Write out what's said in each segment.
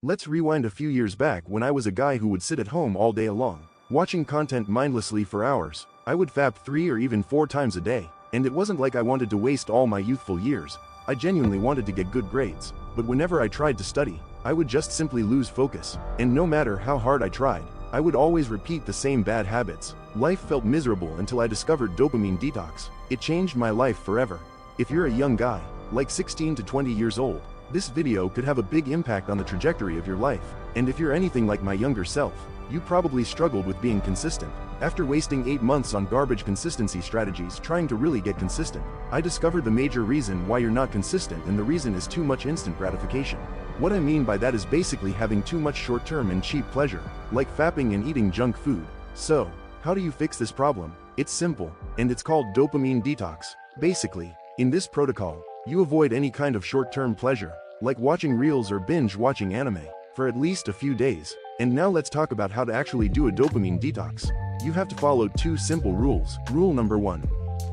Let's rewind a few years back when I was a guy who would sit at home all day long, watching content mindlessly for hours. I would fap 3 or even 4 times a day, and it wasn't like I wanted to waste all my youthful years. I genuinely wanted to get good grades, but whenever I tried to study, I would just simply lose focus, and no matter how hard I tried, I would always repeat the same bad habits. Life felt miserable until I discovered dopamine detox. It changed my life forever. If you're a young guy, like 16 to 20 years old, this video could have a big impact on the trajectory of your life. And if you're anything like my younger self, you probably struggled with being consistent. After wasting 8 months on garbage consistency strategies trying to really get consistent, I discovered the major reason why you're not consistent, and the reason is too much instant gratification. What I mean by that is basically having too much short-term and cheap pleasure, like fapping and eating junk food. So, how do you fix this problem? It's simple, and it's called dopamine detox. Basically, in this protocol, you avoid any kind of short-term pleasure, like watching reels or binge-watching anime, for at least a few days. And now let's talk about how to actually do a dopamine detox. You have to follow 2 simple rules. Rule number 1.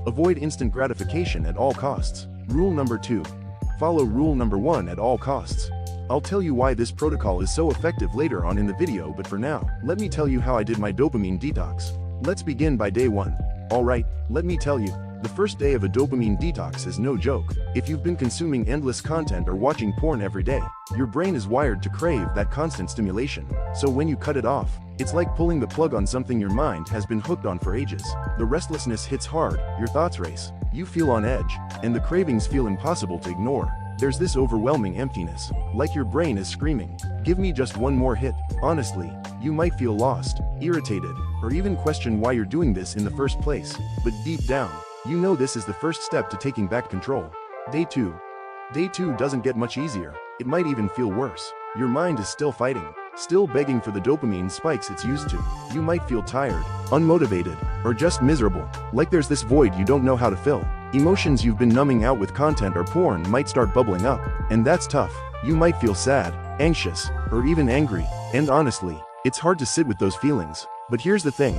Avoid instant gratification at all costs. Rule number 2. Follow rule number 1 at all costs. I'll tell you why this protocol is so effective later on in the video, but for now, let me tell you how I did my dopamine detox. Let's begin by day 1. Alright, let me tell you, the first day of a dopamine detox is no joke. If you've been consuming endless content or watching porn every day, your brain is wired to crave that constant stimulation. So when you cut it off, it's like pulling the plug on something your mind has been hooked on for ages. The restlessness hits hard, your thoughts race, you feel on edge, and the cravings feel impossible to ignore. There's this overwhelming emptiness, like your brain is screaming, "Give me just one more hit." Honestly, you might feel lost, irritated, or even question why you're doing this in the first place. But deep down, you know this is the first step to taking back control. Day 2. Day 2 doesn't get much easier. It might even feel worse. Your mind is still fighting, still begging for the dopamine spikes it's used to. You might feel tired, unmotivated, or just miserable, like there's this void you don't know how to fill. Emotions you've been numbing out with content or porn might start bubbling up, and that's tough. You might feel sad, anxious, or even angry, and honestly, it's hard to sit with those feelings. But here's the thing.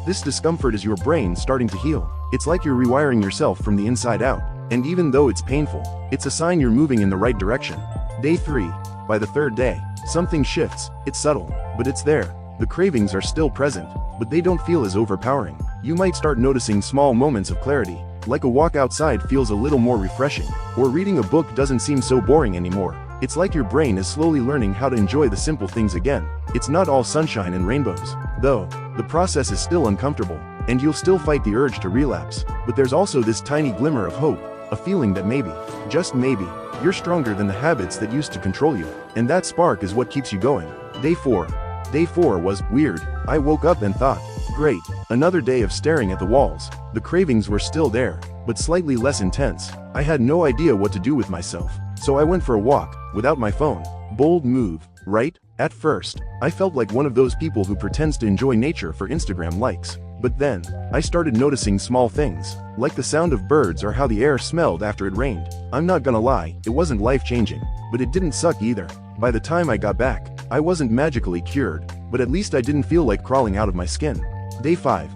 This discomfort is your brain starting to heal. It's like you're rewiring yourself from the inside out, and even though it's painful, it's a sign you're moving in the right direction. Day 3. By the 3rd day, something shifts. It's subtle, but it's there. The cravings are still present, but they don't feel as overpowering. You might start noticing small moments of clarity, like a walk outside feels a little more refreshing, or reading a book doesn't seem so boring anymore. It's like your brain is slowly learning how to enjoy the simple things again. It's not all sunshine and rainbows, though. The process is still uncomfortable, and you'll still fight the urge to relapse. But there's also this tiny glimmer of hope, a feeling that maybe, just maybe, you're stronger than the habits that used to control you. And that spark is what keeps you going. Day 4. Day 4 was weird. I woke up and thought, great, another day of staring at the walls. The cravings were still there, but slightly less intense. I had no idea what to do with myself, so I went for a walk, without my phone. Bold move, right? At first, I felt like one of those people who pretends to enjoy nature for Instagram likes. But then, I started noticing small things, like the sound of birds or how the air smelled after it rained. I'm not gonna lie, it wasn't life-changing, but it didn't suck either. By the time I got back, I wasn't magically cured, but at least I didn't feel like crawling out of my skin. Day 5.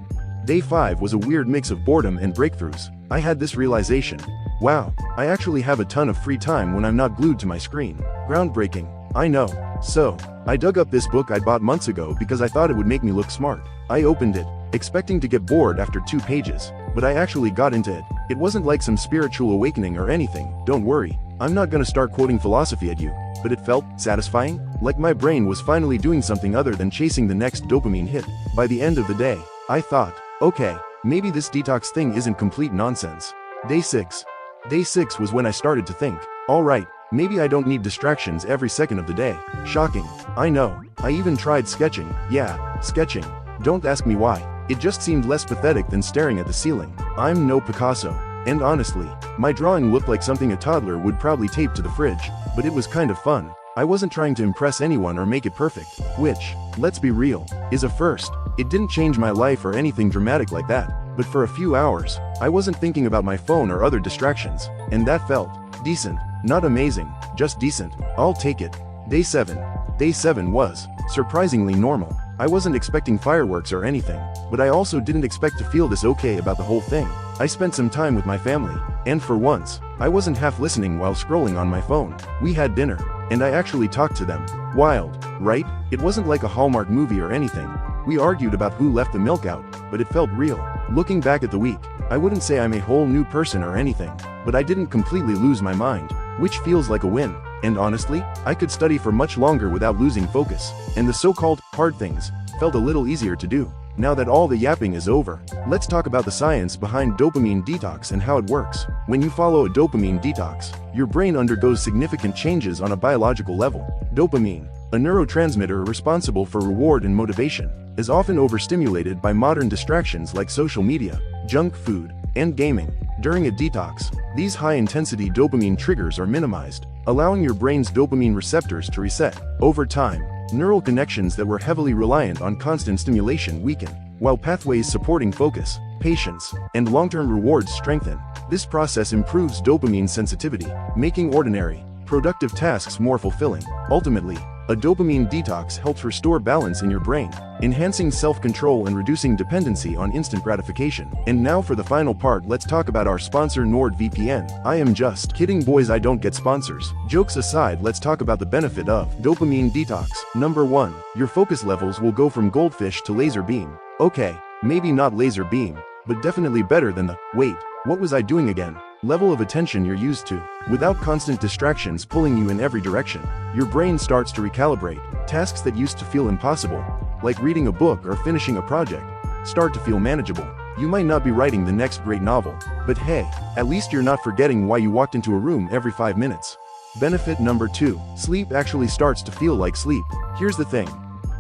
Day 5 was a weird mix of boredom and breakthroughs. I had this realization. Wow, I actually have a ton of free time when I'm not glued to my screen. Groundbreaking, I know. So, I dug up this book I bought months ago because I thought it would make me look smart. I opened it, expecting to get bored after 2 pages, but I actually got into it. It wasn't like some spiritual awakening or anything, don't worry. I'm not gonna start quoting philosophy at you, but it felt satisfying, like my brain was finally doing something other than chasing the next dopamine hit. By the end of the day, I thought, okay, maybe this detox thing isn't complete nonsense. Day 6. Day 6 was when I started to think, alright, maybe I don't need distractions every second of the day. Shocking, I know. I even tried sketching. Yeah, sketching. Don't ask me why. It just seemed less pathetic than staring at the ceiling. I'm no Picasso. And honestly, my drawing looked like something a toddler would probably tape to the fridge. But it was kind of fun. I wasn't trying to impress anyone or make it perfect, which, let's be real, is a first. It didn't change my life or anything dramatic like that. But for a few hours, I wasn't thinking about my phone or other distractions. And that felt decent. Not amazing, just decent. I'll take it. Day 7. Day 7 was surprisingly normal. I wasn't expecting fireworks or anything, but I also didn't expect to feel this okay about the whole thing. I spent some time with my family, and for once, I wasn't half listening while scrolling on my phone. We had dinner, and I actually talked to them. Wild, right? It wasn't like a Hallmark movie or anything. We argued about who left the milk out, but it felt real. Looking back at the week, I wouldn't say I'm a whole new person or anything, but I didn't completely lose my mind, which feels like a win. And honestly, I could study for much longer without losing focus, and the so-called hard things felt a little easier to do. Now that all the yapping is over, let's talk about the science behind dopamine detox and how it works. When you follow a dopamine detox, your brain undergoes significant changes on a biological level. Dopamine, a neurotransmitter responsible for reward and motivation, is often overstimulated by modern distractions like social media, junk food, and gaming. During a detox, these high-intensity dopamine triggers are minimized, allowing your brain's dopamine receptors to reset. Over time, neural connections that were heavily reliant on constant stimulation weaken, while pathways supporting focus, patience, and long-term rewards strengthen. This process improves dopamine sensitivity, making ordinary, productive tasks more fulfilling. Ultimately, a dopamine detox helps restore balance in your brain, enhancing self-control and reducing dependency on instant gratification. And now for the final part, let's talk about our sponsor NordVPN. I am just kidding, boys, I don't get sponsors. Jokes aside, let's talk about the benefit of dopamine detox. Number 1. Your focus levels will go from goldfish to laser beam. Okay, maybe not laser beam, but definitely better than the, wait, what was I doing again? Level of attention you're used to. Without constant distractions pulling you in every direction, your brain starts to recalibrate. Tasks that used to feel impossible, like reading a book or finishing a project, start to feel manageable. You might not be writing the next great novel, but hey, at least you're not forgetting why you walked into a room every 5 minutes. Benefit number 2. Sleep actually starts to feel like sleep. Here's the thing.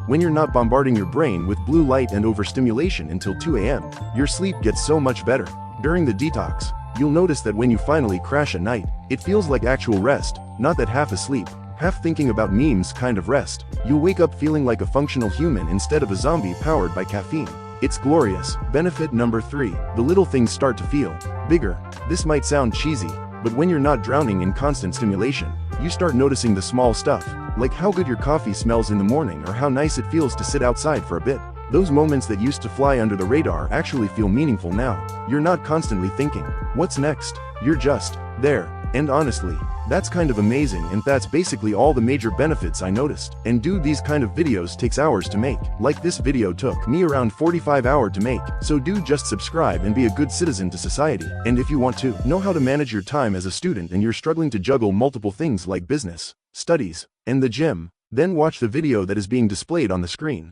When you're not bombarding your brain with blue light and overstimulation until 2 a.m., your sleep gets so much better. During the detox, you'll notice that when you finally crash at night, it feels like actual rest, not that half asleep, half thinking about memes kind of rest. You'll wake up feeling like a functional human instead of a zombie powered by caffeine. It's glorious. Benefit number 3. The little things start to feel bigger. This might sound cheesy, but when you're not drowning in constant stimulation, you start noticing the small stuff, like how good your coffee smells in the morning or how nice it feels to sit outside for a bit. Those moments that used to fly under the radar actually feel meaningful now. You're not constantly thinking, what's next? You're just there. And honestly, that's kind of amazing, and that's basically all the major benefits I noticed. And dude, these kind of videos takes hours to make. Like this video took me around 45 hours to make. So dude, just subscribe and be a good citizen to society. And if you want to know how to manage your time as a student and you're struggling to juggle multiple things like business, studies, and the gym, then watch the video that is being displayed on the screen.